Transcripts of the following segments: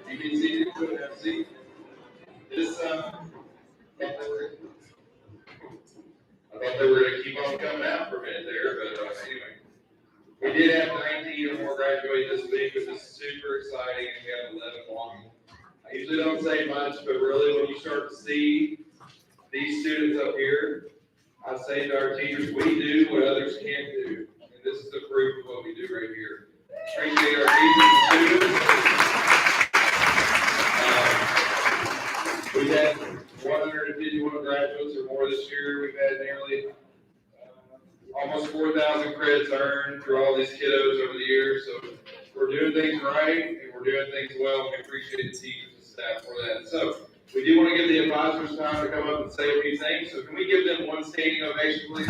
You can see it. See this. I thought they were going to keep on coming out for a minute there, but anyway. We did have 19 or more graduate this week, which is super exciting, and we have 11 more. I usually don't say much, but really when you start to see these students up here, I say to our teachers, we do what others can't do. And this is the proof of what we do right here. Appreciate our teachers and students. We've had 151 graduates or more this year. We've had nearly almost 4,000 credits earned through all these kiddos over the years. So we're doing things right and we're doing things well. We appreciate the teachers and staff for that. So we do want to give the advisors time to come up and say a few things. So can we give them one standing ovation, please?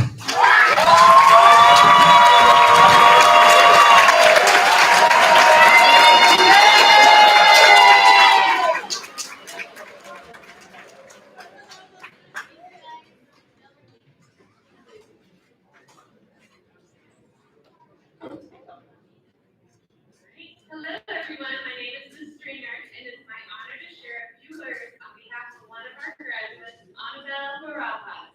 Hello, everyone. My name is Ms. Stringer, and it's my honor to share a few words on behalf of one of our graduates, Annabelle Barajas.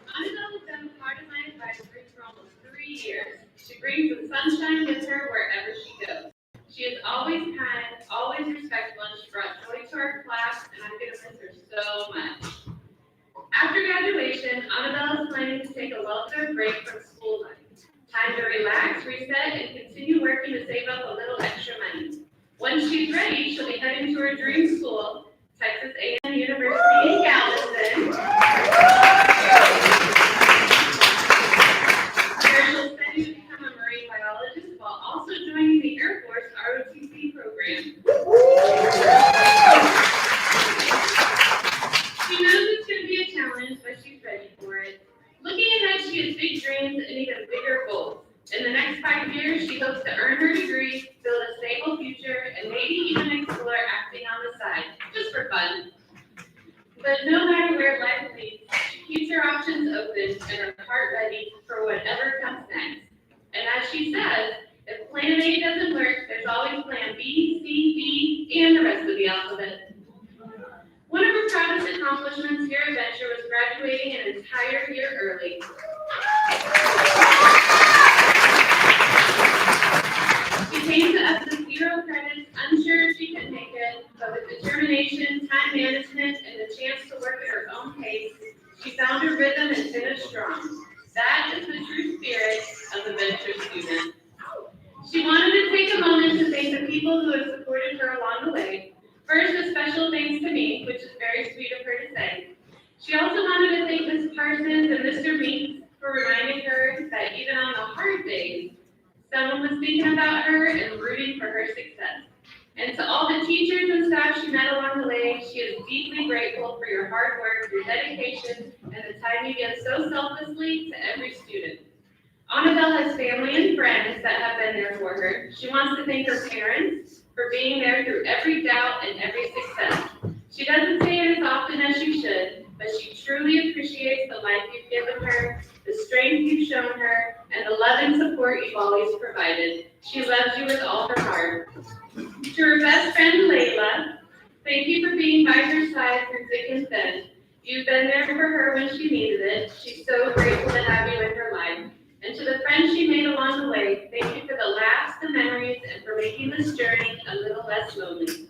Annabelle has been part of my advisory for almost 3 years. She brings the sunshine with her wherever she goes. She is always kind, always respectful, and she brought joy to our class, and I'm going to miss her so much. After graduation, Annabelle is planning to take a well-deserved break from school life. Time to relax, reset, and continue working to save up a little extra money. Once she's ready, she'll be heading to her dream school, Texas A&M University in Galveston, where she'll study to become a marine biologist while also joining the Air Force ROTC program. She knows it's going to be a challenge, but she's ready for it. Looking ahead, she has big dreams and even bigger goals. In the next 5 years, she hopes to earn her degree, build a stable future, and maybe even explore acting on the side, just for fun. But no matter where life leads, she keeps her options open and her heart ready for whatever comes next. And as she says, if plan A doesn't work, there's always plan B, C, D, and the rest of the alphabet. One of her proudest accomplishments here at Venture was graduating an entire year early. She came to us with 0 credits, unsure if she could make it, but with determination, time management, and the chance to work at her own pace, she found her rhythm and finished strong. That is the true spirit of the Venture student. She wanted to take a moment to thank the people who have supported her along the way. First, a special thanks to me, which is very sweet of her to say. She also wanted to thank Ms. Parsons and Mr. Meeks for reminding her that even on the hard days, someone was thinking about her and rooting for her success. And to all the teachers and staff she met along the way, she is deeply grateful for your hard work, your dedication, and the time you give so selflessly to every student. Annabelle has family and friends that have been there for her. She wants to thank her parents for being there through every doubt and every success. She doesn't say it as often as she should, but she truly appreciates the life you've given her, the strength you've shown her, and the love and support you've always provided. She loves you with all her heart. To her best friend, Layla, thank you for being by her side through thick and thin. You've been there for her when she needed it. She's so grateful to have you in her life. And to the friends she made along the way, thank you for the laughs, the memories, and for making this journey a little less lonely.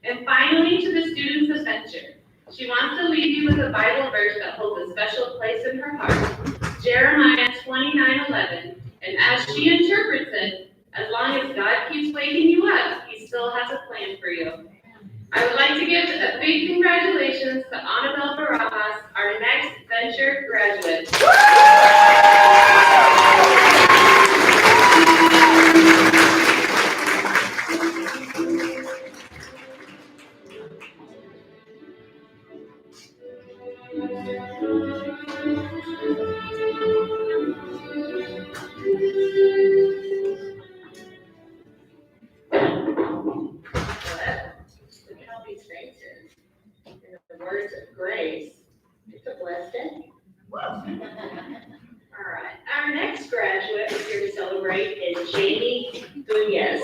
And finally, to the students of Venture, she wants to leave you with a Bible verse that holds a special place in her heart, Jeremiah 29:11. And as she interprets it, as long as God keeps waking you up, He still has a plan for you. I would like to give a big congratulations to Annabelle Barajas, our next Venture graduate. Look at all these faces. In the words of Grace, it's a blessed day. All right, our next graduate we're here to celebrate is Jamie Bunez.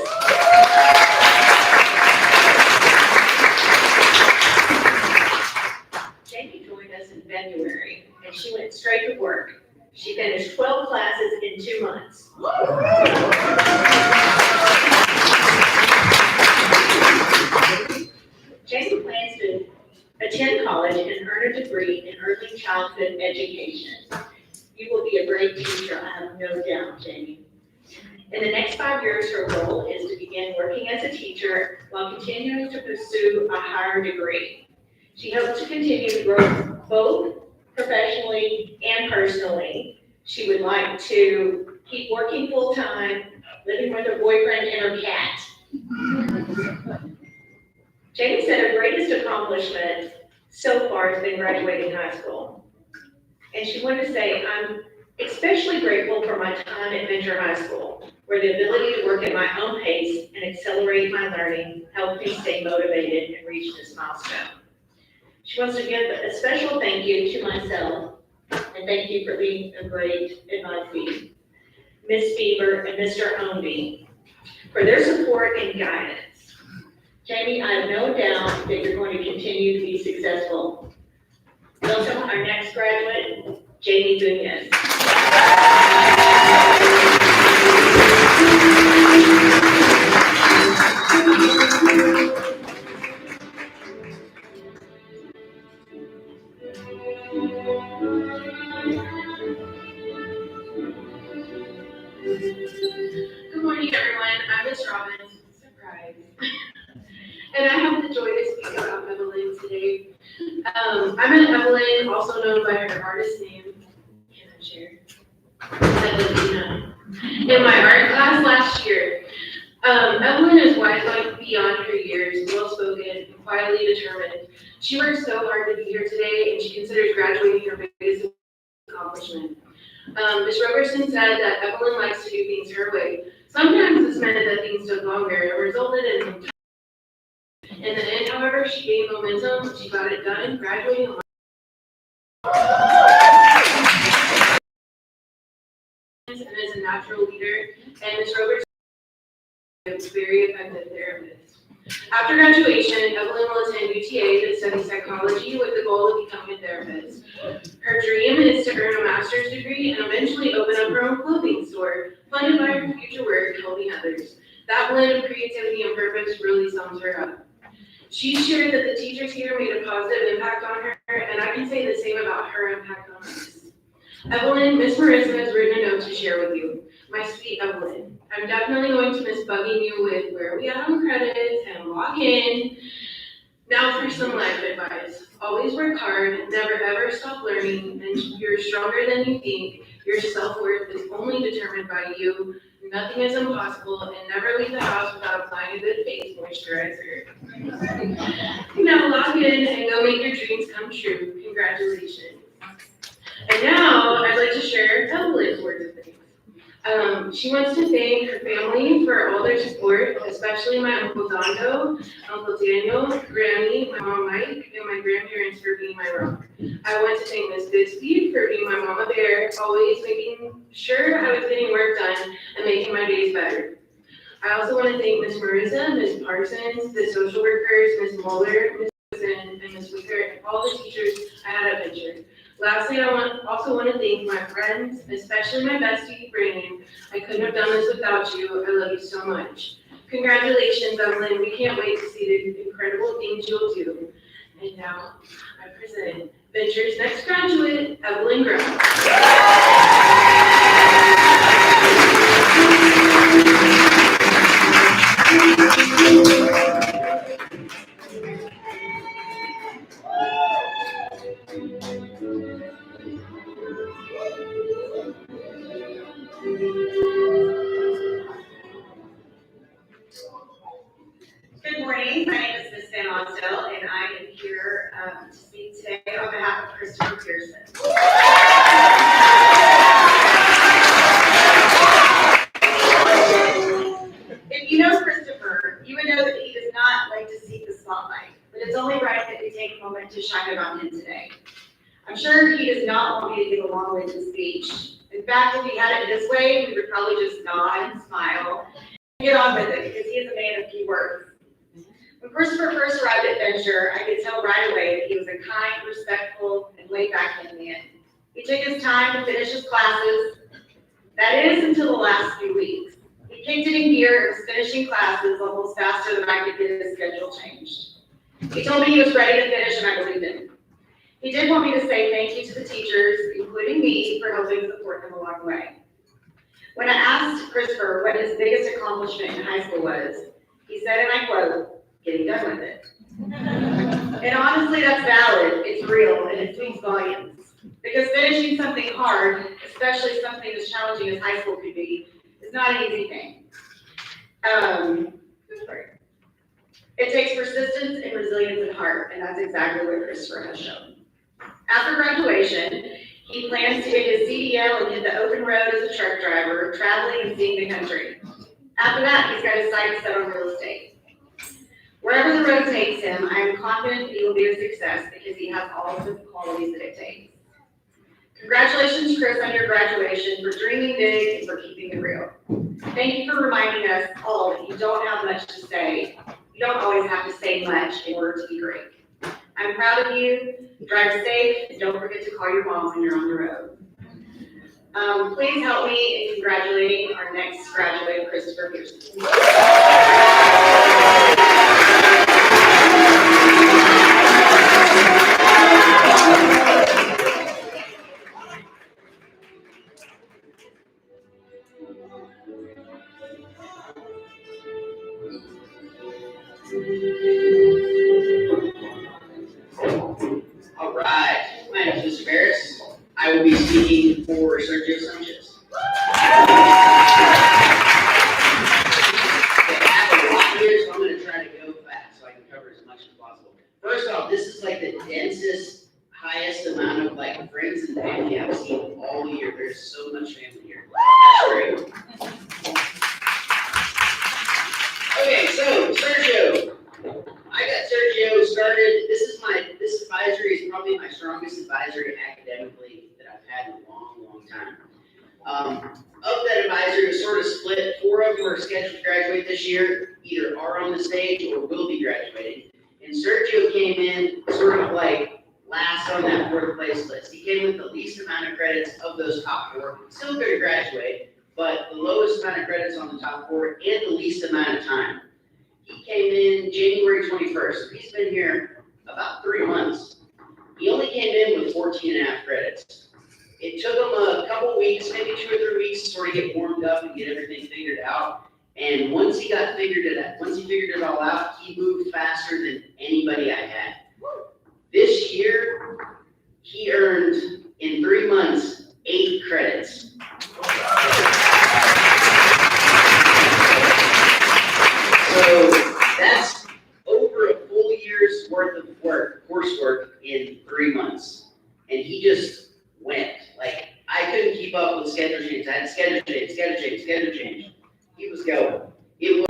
Jamie joined us in February, and she went straight to work. She finished 12 classes in 2 months. Jamie plans to attend college and earn a degree in early childhood education. You will be a great teacher, I have no doubt, Jamie. In the next 5 years, her goal is to begin working as a teacher while continuing to pursue a higher degree. She hopes to continue to grow both professionally and personally. She would like to keep working full-time, living with her boyfriend and her cat. Jamie said her greatest accomplishment so far has been graduating high school. And she wanted to say, I'm especially grateful for my time at Venture High School, where the ability to work at my own pace and accelerate my learning helped me stay motivated and reach this milestone. She wants to give a special thank you to myself, and thank you for being a great advisee, Ms. Bieber and Mr. Ownby, for their support and guidance. Jamie, I have no doubt that you're going to continue to be successful. Welcome our next graduate, Jamie Bunez. Good morning, everyone. I'm Ms. Robbins. Surprise. And I have the joy to speak about Evelyn today. I met Evelyn, also known by her artist name, can I share? Evelina. In my art class last year. Evelyn is wise-like beyond her years, well-spoken, and quietly determined. She worked so hard to be here today, and she considers graduating her biggest accomplishment. Ms. Roberson said that Evelyn likes to do things her way. Sometimes this meant that things took longer and resulted in the end, however, she gained momentum, she got it done, graduating and is a natural leader, and Ms. Roberson is a very effective therapist. After graduation, Evelyn will attend UTA to study psychology with the goal of becoming a therapist. Her dream is to earn a master's degree and eventually open up her own clothing store, funded by her future work helping others. That blend of creativity and purpose really sums her up. She shared that the teachers here made a positive impact on her, and I can say the same about her impact on us. Evelyn, Miss Marissa has written a note to share with you. My sweet Evelyn, I'm definitely going to miss bugging you with where are we at on credits and log in. Now for some life advice. Always work hard, never ever stop learning, and you're stronger than you think. Your self-worth is only determined by you. Nothing is impossible, and never leave the house without applying a good face moisturizer. Now log in and go make your dreams come true. Congratulations. And now I'd like to share Evelyn's words of thanks. She wants to thank her family for all their support, especially my Uncle Dondo, Uncle Daniel, Granny, my mom Mike, and my grandparents for being my rock. I want to thank Miss Goodspeed for being my mama bear, always making sure I was getting work done and making my days better. I also want to thank Miss Marissa, Miss Parsons, the social workers, Miss Muller, Miss Wilson, and Miss Wicker, and all the teachers I had at Venture. Lastly, I also want to thank my friends, especially my bestie, Brandon. I couldn't have done this without you. I love you so much. Congratulations, Evelyn. We can't wait to see the incredible things you'll do. And now, I present Venture's next graduate, Evelyn Brown. Good morning, my name is Ms. Van Osdell, and I am here to speak today on behalf of Christopher Pearson. If you know Christopher, you would know that he does not like to seek the spotlight, but it's only right that we take a moment to shine it on him today. I'm sure he does not want me to give a long-winded speech. In fact, if he had it this way, we would probably just nod and smile and get on with it, because he is a man of few words. When Christopher first arrived at Venture, I could tell right away that he was a kind, respectful, and laid-back young man. He took his time to finish his classes. That is, until the last few weeks. He kicked it in gear and was finishing classes almost faster than I could get his schedule changed. He told me he was ready to finish, and I believed him. He did want me to say thank you to the teachers, including me, for helping support him along the way. When I asked Christopher what his biggest accomplishment in high school was, he said, and I quote, "Getting done with it." And honestly, that's valid, it's real, and it speaks volumes. Because finishing something hard, especially something as challenging as high school could be, is not an easy thing. It takes persistence and resilience at heart, and that's exactly what Christopher has shown. After graduation, he plans to get his CDL and hit the open road as a truck driver, traveling and seeing the country. After that, he's got his sights set on real estate. Wherever the road takes him, I am confident he will be a success because he has all of the qualities that it takes. Congratulations, Chris, on your graduation, for dreaming big and for keeping it real. Thank you for reminding us all that you don't have much to say. You don't always have to say much in order to be great. I'm proud of you. Drive safe, and don't forget to call your mom when you're on the road. Please help me in congratulating our next graduate, Christopher Pearson. much as possible. First off, this is like the densest, highest amount of like friends and family I've seen all year. There's so much family here. That's great. Okay, so Sergio. I got Sergio started. This advisory is probably my strongest advisory academically that I've had in a long, long time. Of that advisory, is sort of split. 4 of them are scheduled to graduate this year, either are on the stage or will be graduating. And Sergio came in sort of like last on that 4th place list. He came with the least amount of credits of those top 4. Still going to graduate, but the lowest amount of credits on the top 4 and the least amount of time. He came in January 21st. He's been here about 3 months. He only came in with 14 and a half credits. It took him a couple weeks, maybe 2 or 3 weeks to sort of get warmed up and get everything figured out. And once he figured it all out, he moved faster than anybody I had. This year, he earned in 3 months 8 credits. So that's over a full year's worth of coursework in 3 months. And he just went. Like, I couldn't keep up with schedule change. I had schedule change. He was going. It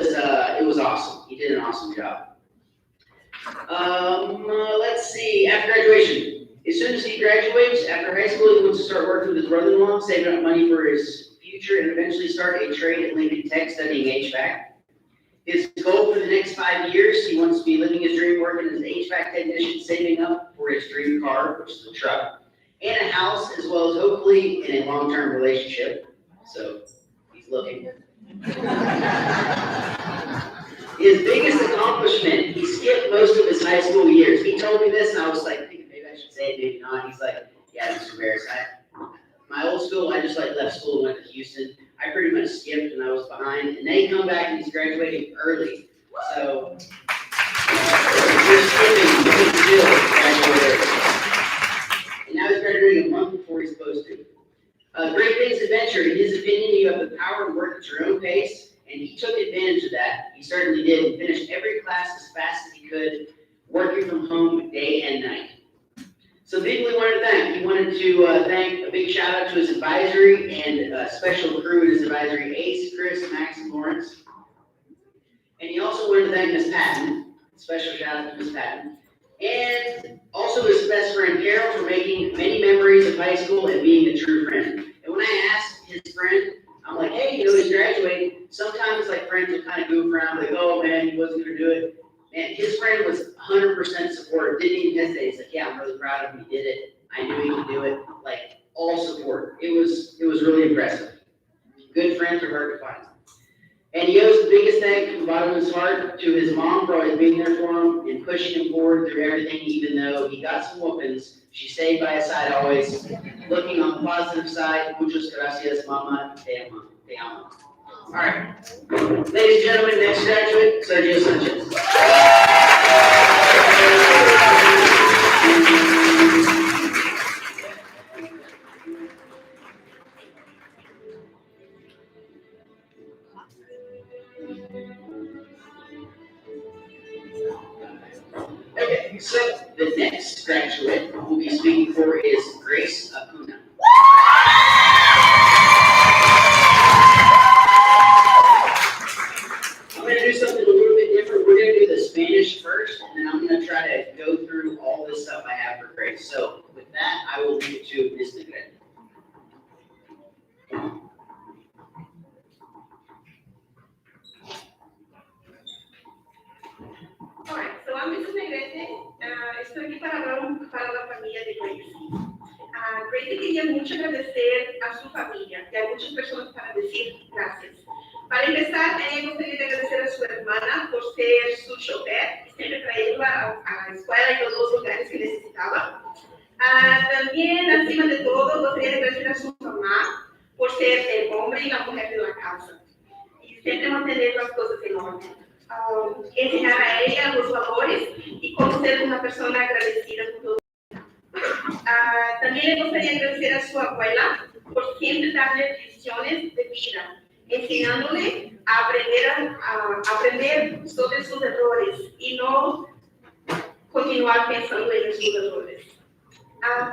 was awesome. He did an awesome job. Let's see, after graduation. As soon as he graduates, after high school, he wants to start working with his brother-in-law, saving up money for his future, and eventually start a trade at Lincoln Tech studying HVAC. His goal for the next 5 years, he wants to be living his dream, working as an HVAC technician, saving up for his dream car, which is a truck, and a house, as well as hopefully in a long-term relationship. So he's looking. His biggest accomplishment, he skipped most of his high school years. He told me this, and I was like, thinking maybe I should say it, maybe not. He's like, yeah, Mr. Barris, my old school, I just like left school and went to Houston. I pretty much skipped and I was behind. And then he come back and he's graduating early. So we're skipping, he still graduated early. And now he's graduating a month before he's supposed to. Great Things Adventure, in his opinion, you have the power to work at your own pace, and he took advantage of that. He certainly did. He finished every class as fast as he could, working from home day and night. So people he wanted to thank a big shout out to his advisory and a special crew at his advisory, Ace, Chris, Max, and Lawrence. And he also wanted to thank Miss Patton, special shout out to Miss Patton. And also his best friend Carol for making many memories of high school and being a true friend. And when I asked his friend, I'm like, hey, he's graduating. Sometimes like friends will kind of goof around, like, oh man, he wasn't gonna do it. And his friend was 100% supportive, didn't even hesitate. He's like, yeah, I'm really proud of him, he did it. I knew he could do it. Like, all support. It was really impressive. Good friends are hard to find. And he owes the biggest thank from the bottom of his heart to his mom for always being there for him and pushing him forward through everything, even though he got some whoopings. She stayed by his side always, looking on the positive side. Muchas gracias, mama. Te amo. Te amo. All right. Ladies and gentlemen, next graduate, Sergio Sanchez. Okay, so the next graduate we'll be speaking for is Grace Acuna. I'm going to do something a little bit different. We're going to do the Spanish first, and then I'm going to try to go through all this stuff I have for Grace. So with that, I will leave it to Ms. Negrete. Alright, so I'm Mrs. Negrete. Estoy aquí para hablar para la familia de Grace. Grace quería mucho agradecer a su familia y hay muchas personas para decir gracias. Para empezar, ella gustaría agradecer a su hermana por ser su chofer y siempre traerla a la escuela y a todos los lugares que necesitaba. También, encima de todo, gustaría agradecer a su mamá por ser el hombre y la mujer de la casa y siempre mantener las cosas en orden. Enseñar a ella los valores y cómo ser una persona agradecida con todo. También le gustaría agradecer a su abuela por siempre darle lecciones de vida, enseñándole a aprender sobre sus errores y no continuar pensando en sus errores.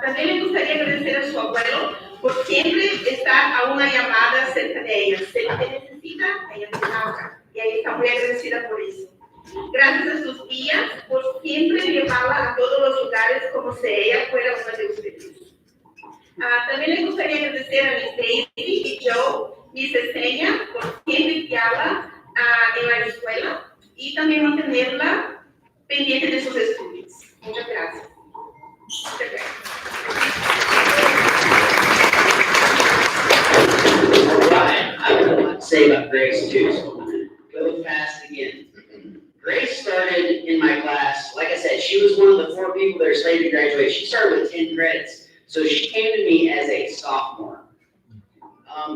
También me gustaría agradecer a su abuelo por siempre estar a una llamada cerca de ella. Si ella te necesita, ella te habla. Y ella está muy agradecida por eso. Gracias a sus tías por siempre llevarla a todos los lugares como si ella fuera una de ustedes. También me gustaría agradecer a Miss Daisy y Joe, Miss Esenia, por siempre guiarla en la escuela y también mantenerla pendiente de sus estudios. Muchas gracias. Muchas gracias. All right, I have a lot to say about Grace too, so I'm gonna go fast again. Grace started in my class, like I said, she was one of the 4 people that are slated to graduate. She started with 10 credits, so she came to me as a sophomore.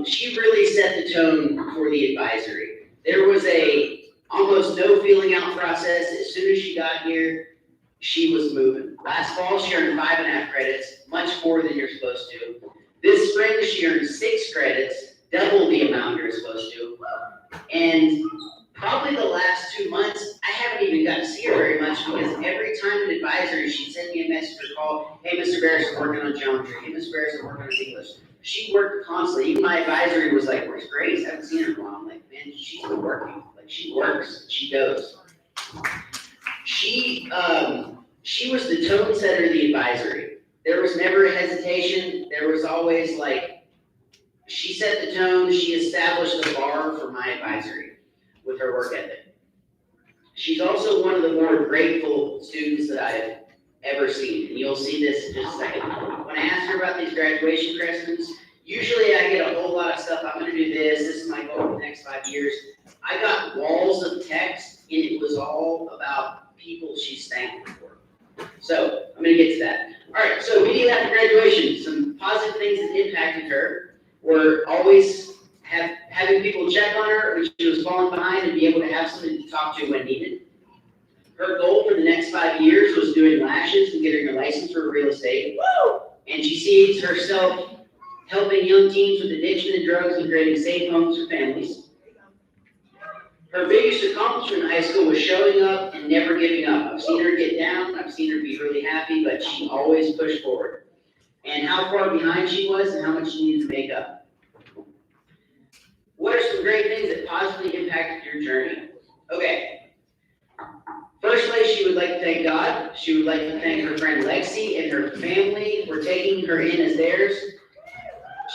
She really set the tone for the advisory. There was a almost no feeling out process. As soon as she got here, she was moving. Last fall, she earned 5.5 credits, much more than you're supposed to. This spring, she earned 6 credits, double the amount you're supposed to. And probably the last 2 months, I haven't even got to see her very much because every time an advisory, she'd send me a message or call, hey, Mr. Barris, I'm working on geometry. Hey, Mr. Barris, I'm working on English. She worked constantly. Even my advisory was like, where's Grace? I haven't seen her in a while. I'm like, man, she's been working. Like, she works, she goes. She was the tone setter of the advisory. There was never a hesitation. There was always like, she set the tone. She established the bar for my advisory with her work ethic. She's also one of the more grateful students that I've ever seen, and you'll see this in just a second. When I asked her about these graduation crestings, usually I get a whole lot of stuff, I'm gonna do this is my goal for the next 5 years. I got walls of text, and it was all about people she's thankful for. So, I'm gonna get to that. All right, so immediately after graduation, some positive things that impacted her were always having people check on her when she was falling behind and be able to have somebody to talk to when needed. Her goal for the next 5 years was doing lashes and getting her license for real estate. Woo! And she sees herself helping young teens with addiction and drugs and creating safe homes for families. Her biggest accomplishment in high school was showing up and never giving up. I've seen her get down, I've seen her be really happy, but she always pushed forward. And how far behind she was and how much she needed to make up. What are some great things that positively impacted your journey? Okay. Firstly, she would like to thank God. She would like to thank her friend Lexi and her family for taking her in as theirs.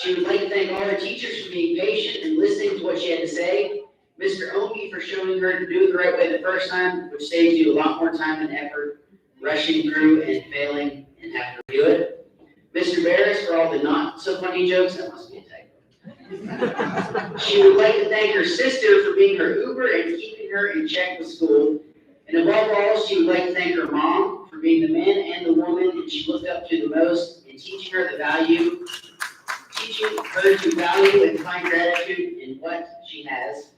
She would like to thank all her teachers for being patient and listening to what she had to say. Mr. Omi for showing her to do it the right way the first time, which saves you a lot more time and effort rushing through and failing and having to do it. Mr. Barris for all the not so funny jokes. That must be a typo. She would like to thank her sister for being her Uber and keeping her in check with school. And above all, she would like to thank her mom for being the man and the woman that she looked up to the most and teaching her to value and find gratitude in what she has.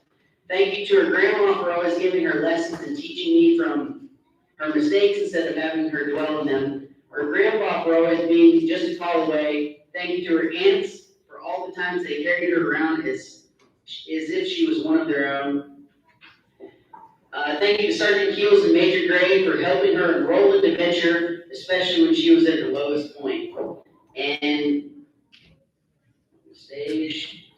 Thank you to her grandma for always giving her lessons and teaching me from her mistakes instead of having her dwell on them. Her grandpa for always being just a call away. Thank you to her aunts for all the times they carried her around as if she was one of their own. Thank you to Sergeant Keels and Major Gray for helping her enroll into Venture, especially when she was at her lowest point. And stage,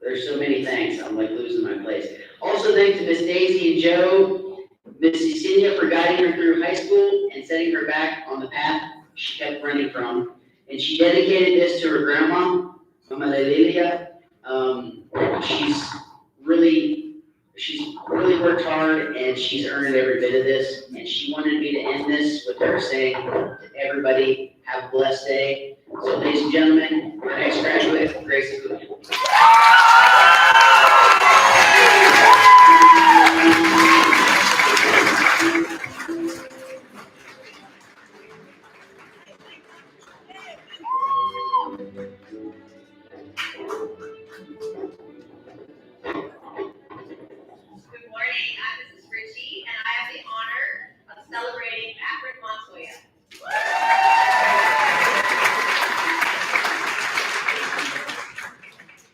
there's so many thanks, I'm like losing my place. Also thanks to Miss Daisy and Joe, Miss Yesenia for guiding her through high school and setting her back on the path she kept running from. And she dedicated this to her grandma, Mama Lilia. She's really worked hard and she's earned every bit of this. And she wanted me to end this with her saying to everybody, have a blessed day. So ladies and gentlemen, our next graduate, Grace Acuna. Good morning, I'm Mrs. Ritchie, and I have the honor of celebrating Catherine Montoya.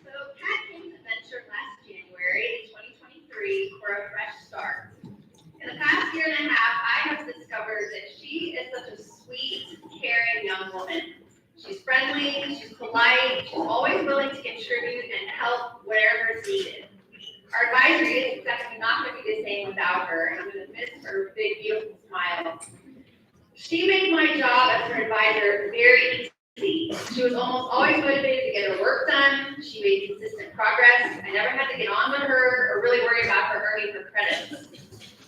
So Kat came to Venture last January in 2023 for a fresh start. In the past year and a half, I have discovered that she is such a sweet, caring young woman. She's friendly, she's polite, she's always willing to contribute and help wherever is needed. Our advisory is definitely not going to be the same without her, and I'm going to miss her big, beautiful smile. She made my job as her advisor very easy. She was almost always motivated to get her work done. She made consistent progress. I never had to get on with her or really worry about her earning her credits.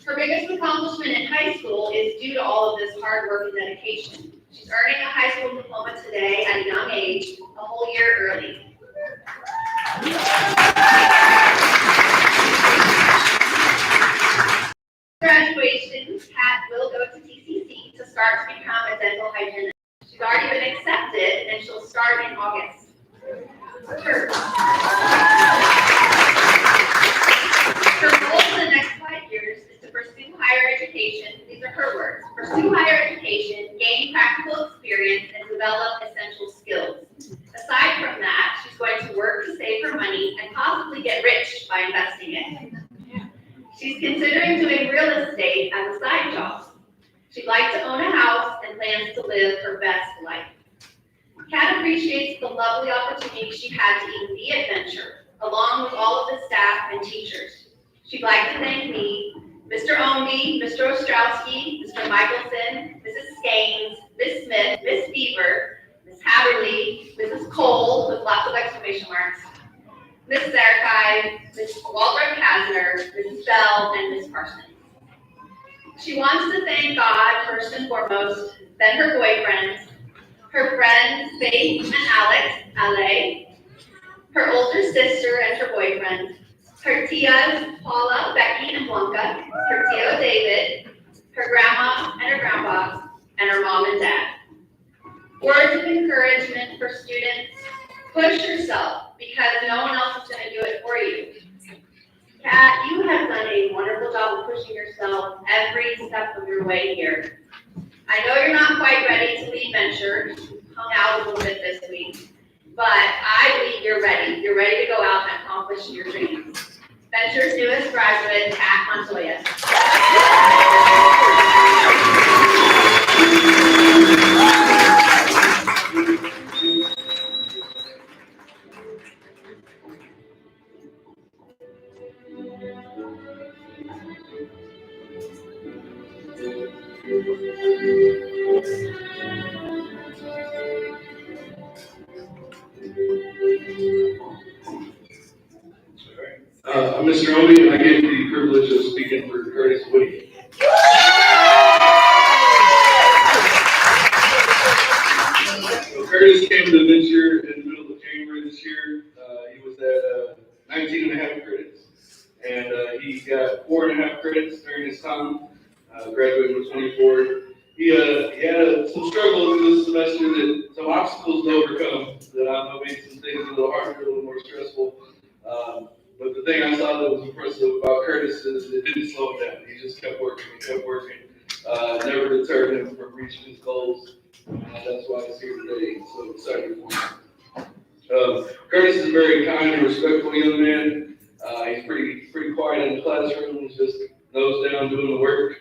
Her biggest accomplishment in high school is due to all of this hard work and dedication. She's earning a high school diploma today at a young age, a whole year early. Graduation, Kat will go to TCC to start to become a dental hygienist. She's already been accepted and she'll start in August. Her goal for the next 5 years is to pursue higher education. These are her words. Pursue higher education, gain practical experience, and develop essential skills. Aside from that, she's going to work to save her money and possibly get rich by investing it. She's considering doing real estate as a side job. She'd like to own a house and plans to live her best life. Kat appreciates the lovely opportunity she had to even be at Venture, along with all of the staff and teachers. She'd like to thank me, Mr. Omby, Mr. Ostrowski, Mr. Michelson, Mrs. Skanes, Ms. Smith, Ms. Beaver, Ms. Haverly, Mrs. Cole, with lots of exclamation marks, Ms. Zarakai, Ms. Waldron Kasner, Mrs. Bell, and Ms. Parsons. She wants to thank God first and foremost, then her boyfriends, her friends Faith and Alex, Ale, her older sister and her boyfriend, her tias Paula, Becky, and Blanca, her tio David, her grandma and her grandpa, and her mom and dad. Words of encouragement for students: push yourself because no one else is going to do it for you. Kat, you have done a wonderful job of pushing yourself every step of your way here. I know you're not quite ready to leave Venture. You hung out a little bit this week, but I believe you're ready. You're ready to go out and accomplish your dreams. Venture's newest graduate, Kat Montoya. I'm Mr. Omby, and I get the privilege of speaking for Curtis Woody. So Curtis came to Venture in the middle of January this year. He was at 19 and a half credits, and he got 4.5 credits during his time, graduating with 24. He had some struggles this semester, some obstacles to overcome that I know made some things a little harder, a little more stressful. But the thing I saw that was impressive about Curtis is it didn't slow him down. He just kept working, never deterred him from reaching his goals. That's why he's here today. So excited for him. Curtis is a very kind and respectful young man. He's pretty quiet in the classroom. He's just nose down doing the work.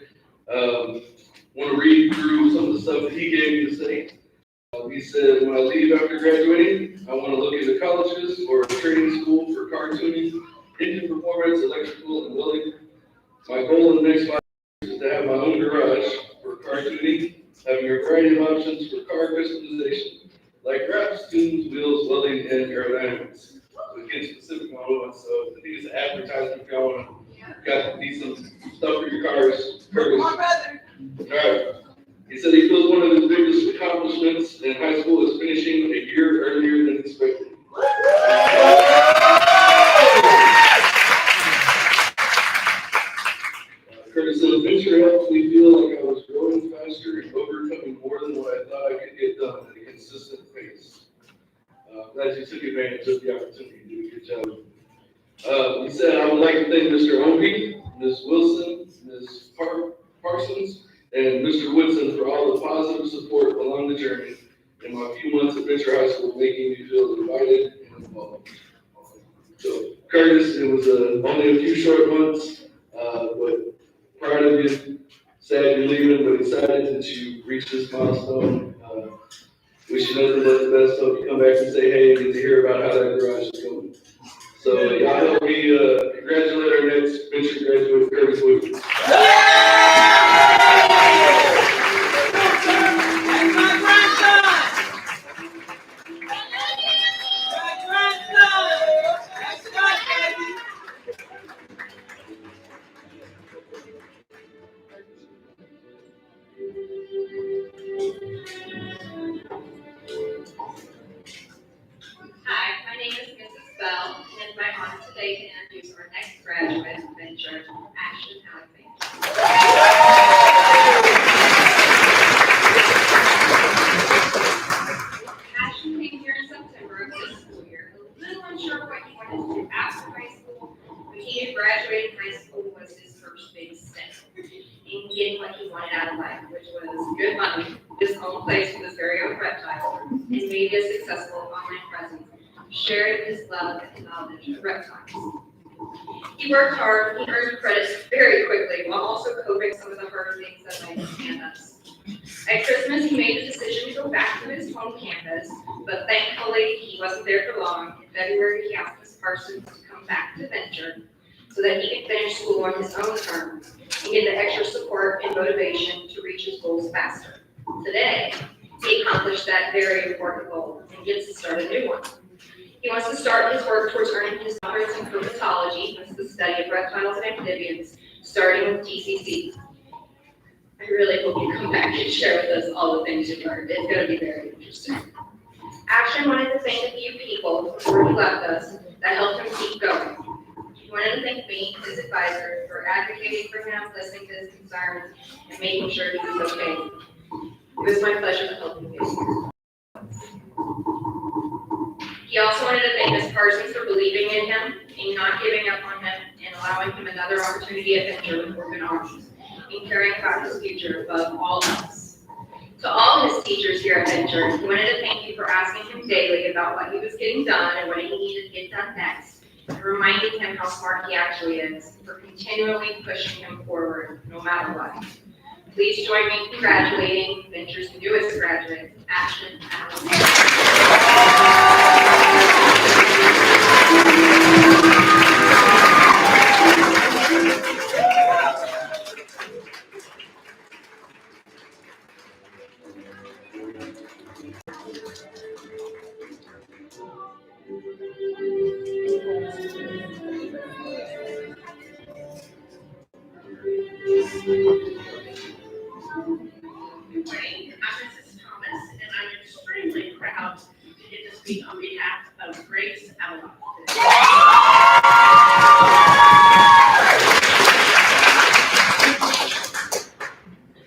Want to read through some of the stuff that he gave me to say. He said, when I leave after graduating, I want to look into colleges or a training school for car tuning, engine performance, electrical, and welding. My goal in the next 5 years is to have my own garage for car tuning, having a variety of options for car customization, like wraps, tunes, wheels, welding, and aerodynamics. So it gets specific on one, so I think it's an advertisement if y'all want to got decent stuff for your cars. Curtis. All right. He said he feels one of his biggest accomplishments in high school is finishing a year earlier than expected. Curtis said, Venture helped me feel like I was growing faster and overcoming more than what I thought I could get done at a consistent pace. Glad you took advantage of the opportunity. You did a good job. He said, I would like to thank Mr. Omby, Ms. Wilson, Ms. Parsons, and Mr. Woodson for all the positive support along the journey in my few months at Venture High School, making me feel invited and involved. So, Curtis, it was only a few short months, but proud of you. sad you're leaving, but excited that you reached this milestone. Wish you nothing but the best. Hope you come back and say hey and get to hear about how that garage is going. So, y'all help me congratulate our next venture graduate, Curtis Williams. Hi, my name is Mrs. Bell, and it's my honor today to introduce our next graduate, Venture, Ashton Alexander. Ashton came here in September of this school year, a little unsure what he wanted to do after high school, but he had graduated high school was his first big step in getting what he wanted out of life, which was good money, his own place with his very own reptile, and maybe a successful online presence, sharing his love and knowledge of reptiles. He worked hard, he earned credits very quickly, while also coping some of the hard things that might stand us. At Christmas, he made the decision to go back to his home campus, but thankfully, he wasn't there for long. In February, he asked Ms. Parsons to come back to Venture so that he could finish school on his own terms and get the extra support and motivation to reach his goals faster. Today, he accomplished that very important goal and gets to start a new one. He wants to start his work towards earning his doctorate in herpetology, that's the study of reptiles and amphibians, starting with TCC. I really hope you come back and share with us all the things you've learned. It's going to be very interesting. Ashton wanted to thank a few people before he left us that helped him keep going. He wanted to thank me, his advisor, for advocating for him, listening to his concerns, and making sure he was okay. It was my pleasure to help him get here. He also wanted to thank Ms. Parsons for believing in him and not giving up on him and allowing him another opportunity at Venture with open arms and caring about his future above all else. To all his teachers here at Venture, he wanted to thank you for asking him daily about what he was getting done and what he needed to get done next, and reminding him how smart he actually is, for continually pushing him forward no matter what. Please join me in congratulating Venture's newest graduate, Ashton Good morning, I'm Mrs. Thomas, and I'm extremely proud to get to speak on behalf of Grace Avalon.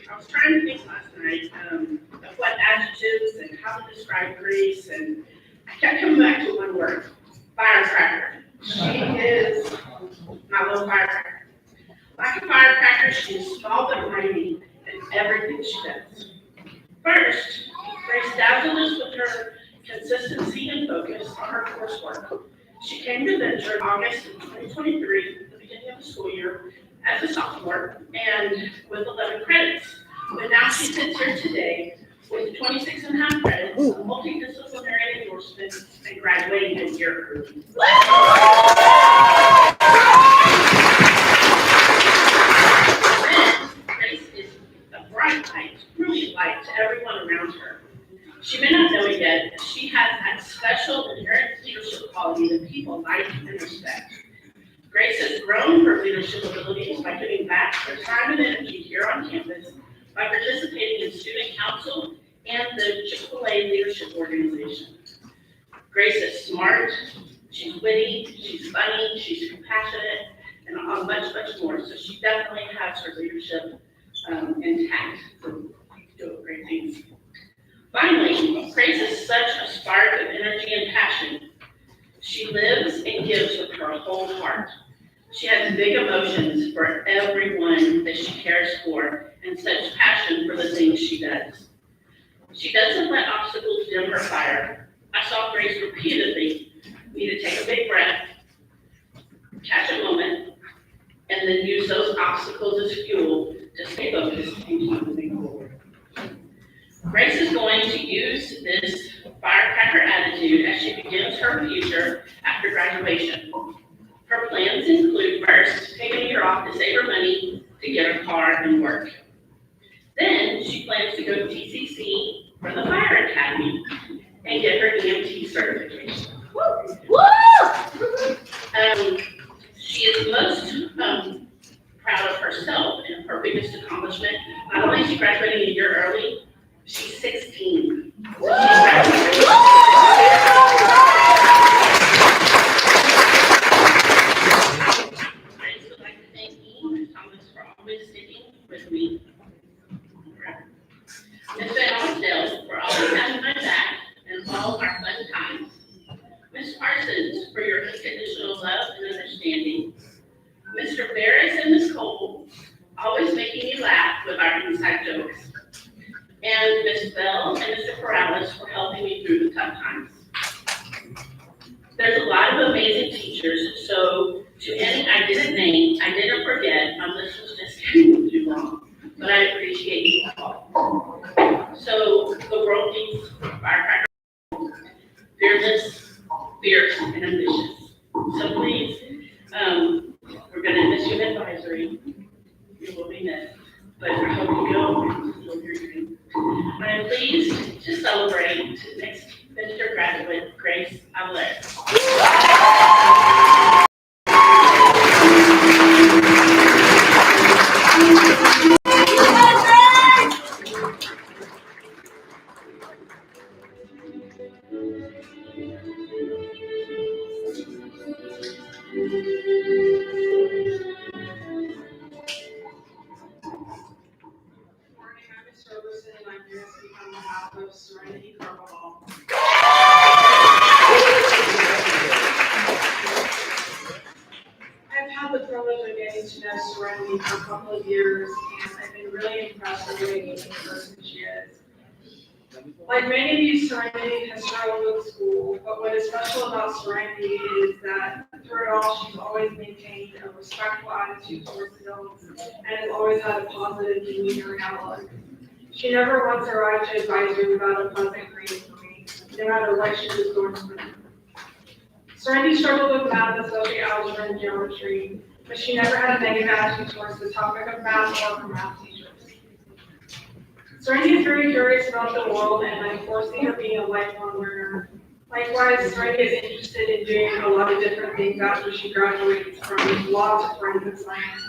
I was trying to think last night of what adjectives and how to describe Grace, and I kept coming back to one word: firecracker. She is my little firecracker. Like a firecracker, she is small but mighty in everything she does. First, Grace dazzled us with her consistency and focus on her coursework. She came to Venture in August of 2023, the beginning of the school year, as a sophomore and with 11 credits. But now she sits here today with 26.5 credits, a multidisciplinary endorsement, and graduating a year early. Grace is a bright light, brilliant light to everyone around her. She may not know it yet, but she has that special inherent leadership quality that people like and respect. Grace has grown her leadership abilities by giving back her time and energy here on campus by participating in student council and the Chick-fil-A leadership organization. Grace is smart, she's witty, she's funny, she's compassionate, and much, much more. So she definitely has her leadership intact to do great things. Finally, Grace is such a spark of energy and passion. She lives and gives with her whole heart. She has big emotions for everyone that she cares for and such passion for the things she does. She doesn't let obstacles dim her fire. I saw Grace repeatedly need to take a big breath, catch a moment, and then use those obstacles as fuel to stay focused and keep moving forward. Grace is going to use this firecracker attitude as she begins her future after graduation. Her plans include first, taking a year off to save her money to get a car and work. Then she plans to go to TCC for the Fire Academy and get her EMT certification. She is most proud of herself and her biggest accomplishment. Not only is she graduating a year early, she's 16. So she's graduating. I would like to thank Ian and Thomas for always sticking with me. Ms. Van Arsdale for always having my back and all of our fun times. Ms. Parsons for your unconditional love and understanding. Mr. Barris and Ms. Cole, always making me laugh with our inside jokes. And Ms. Bell and Mr. Perales for helping me through the tough times. There's a lot of amazing teachers, so to any I didn't name, I didn't forget, my list was just getting too long, but I appreciate you all. So the world needs firecrackers, fearless, fierce, and ambitious. So please, we're gonna miss you in advisory. You will be missed, but I hope you go and fulfill your dream. I'm pleased to celebrate next Finster graduate, Grace Alvarez. Morning, I'm Ms. Roberson, and I'm here to speak on behalf of Serenity Carvajal. I've had the privilege of getting to know Serenity for a couple of years, and I've been really impressed with the amazing person she is. Like many of you, Serenity has struggled with school, but what is special about Serenity is that through it all, she's always maintained a respectful attitude towards adults and has always had a positive demeanor and outlook. She never once arrived to advisory without a pleasant greeting for me, no matter what she was going through. Serenity struggled with math, especially algebra and geometry, but she never had a negative attitude towards the topic of math or her math teachers. Serenity is very curious about the world, and I foresee her being a lifelong learner. Likewise, Serenity is interested in doing a lot of different things after she graduates, from law to forensic science.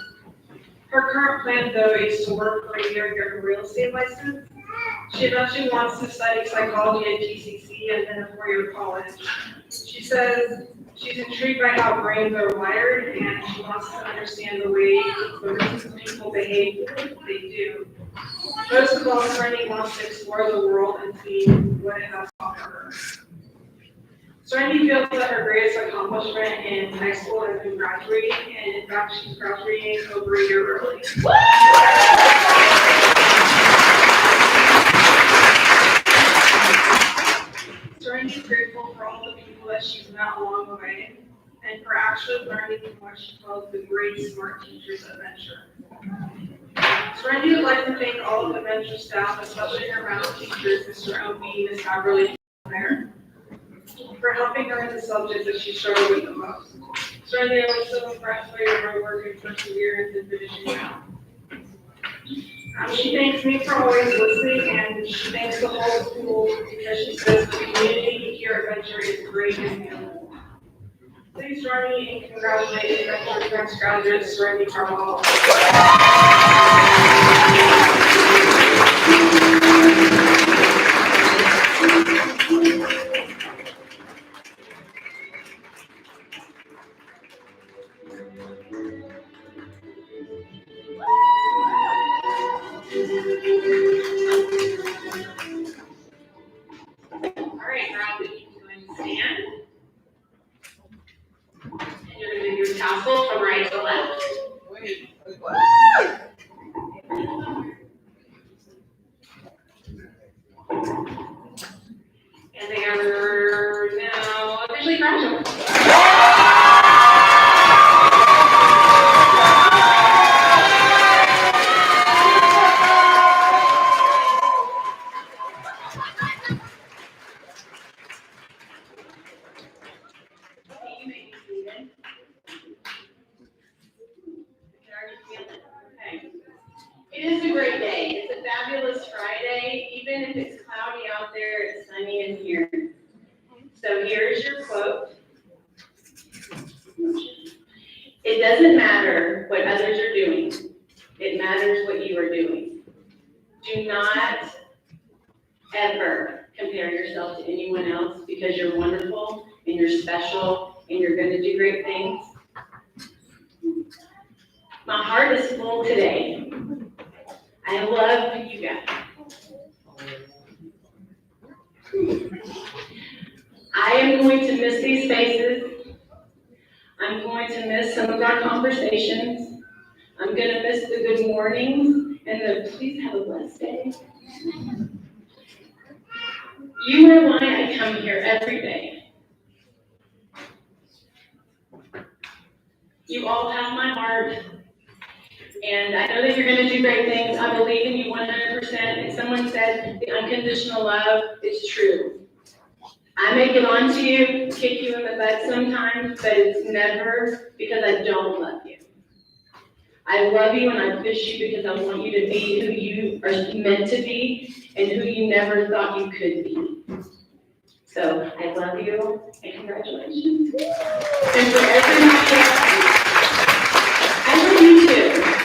Her current plan, though, is to work for a year and get her real estate license. She eventually wants to study psychology at GCC and then a 4-year college. She says she's intrigued by how brains are wired, and she wants to understand the way the reasons people behave the way they do. Most of all, Serenity wants to explore the world and see what it has to offer her. Serenity feels that her greatest accomplishment in high school has been graduating, and in fact, she's graduating over a year early. Serenity is grateful for all the people that she's met along the way, and for actually learning from what she calls the great smart teachers at Venture. Serenity would like to thank all of the Venture staff, especially her math teachers, Mr. Opie, Ms. Haverly, and for helping her in the subjects that she struggled with the most. Serenity, I was so impressed by your hard work and perseverance in finishing well. She thanks me for always listening, and she thanks the whole school because she says the community here at Venture is great and beautiful. Please join me in congratulating Venture next graduate, Serenity Carvajal. All right, graduates, you're going to stand. And you're going to do your tassel from right to left. It is a great day. It's a fabulous Friday. Even if it's cloudy out there, it's sunny in here. So here's your quote. It doesn't matter what others are doing. It matters what you are doing. Do not ever compare yourself to anyone else because you're wonderful and you're special and you're going to do great things. My heart is full today. I love you guys. I am going to miss these faces. I'm going to miss some of our conversations. I'm going to miss the good mornings and the please have a blessed day. You are why I come here every day. You all have my heart. And I know that you're going to do great things. I believe in you 100%. And someone said the unconditional love is true. I may get on to you, kick you in the butt sometimes, but it's never because I don't love you. I love you and I push you because I want you to be who you are meant to be and who you never thought you could be. So I love you and congratulations. And for everybody else, I love you too.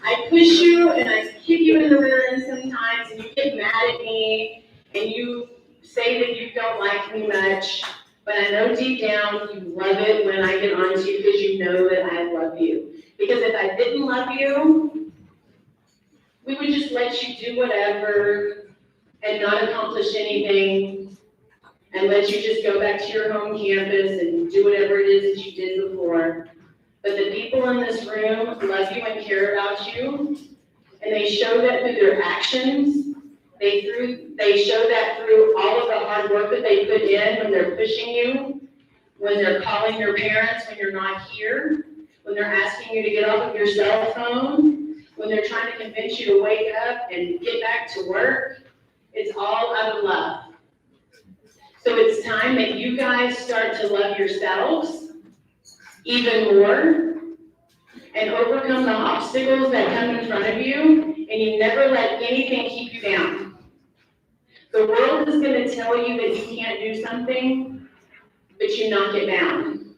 I push you and I kick you in the rear end sometimes and you get mad at me and you say that you don't like me much, but I know deep down you love it when I get on to you because you know that I love you. Because if I didn't love you, we would just let you do whatever and not accomplish anything and let you just go back to your home campus and do whatever it is that you did before. But the people in this room love you and care about you, and they show that through their actions. They show that through all of the hard work that they put in when they're pushing you, when they're calling your parents when you're not here, when they're asking you to get off of your cell phone, when they're trying to convince you to wake up and get back to work. It's all out of love. So it's time that you guys start to love yourselves even more and overcome the obstacles that come in front of you, and you never let anything keep you down. The world is going to tell you that you can't do something, but you knock it down.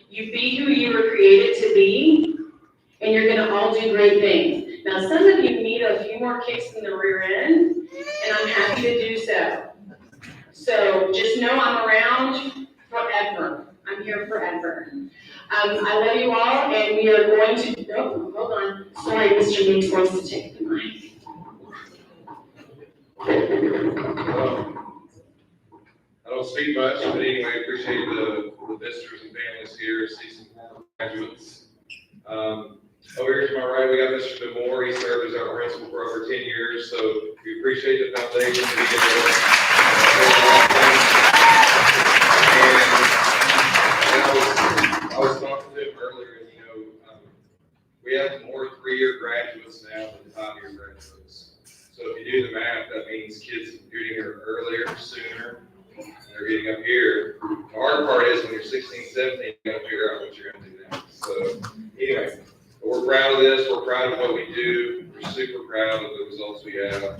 You be who you were created to be, and you're going to all do great things. Now, some of you need a few more kicks in the rear end, and I'm happy to do so. So just know I'm around forever. I'm here forever. I love you all, and we are going to, oh, hold on. Sorry, Mr. Meeks wants to take the mic. I don't speak much, but anyway, appreciate the visitors and families here, see some former graduates. Over here to my right, we got Mr. DeMore. He served as our principal for over 10 years, so we appreciate the foundation that he did. I was talking to him earlier, and we have more 3-year graduates now than 5-year graduates. So if you do the math, that means kids are getting here earlier, sooner. They're getting up here. The hard part is when you're 16, 17, you gotta figure out what you're gonna do next. So anyway, we're proud of this. We're proud of what we do. We're super proud of the results we have.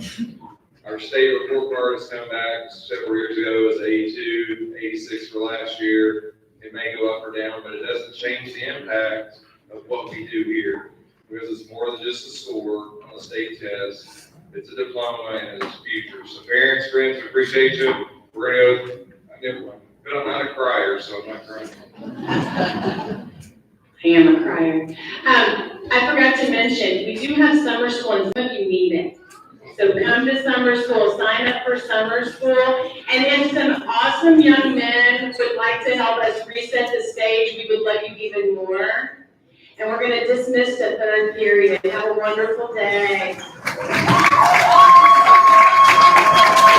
Our state report card has come back several years ago as 82, 86 for last year. It may go up or down, but it doesn't change the impact of what we do here, because it's more than just a score on the state test. It's a diploma and it's future. So parents, friends, we appreciate you. We're gonna go, but I'm not a crier, so I'm not crying. I am a crier. I forgot to mention, we do have summer school and some of you need it. So come to summer school, sign up for summer school, and if some awesome young men would like to help us reset the stage, we would love you even more. And we're gonna dismiss the third period. Have a wonderful day.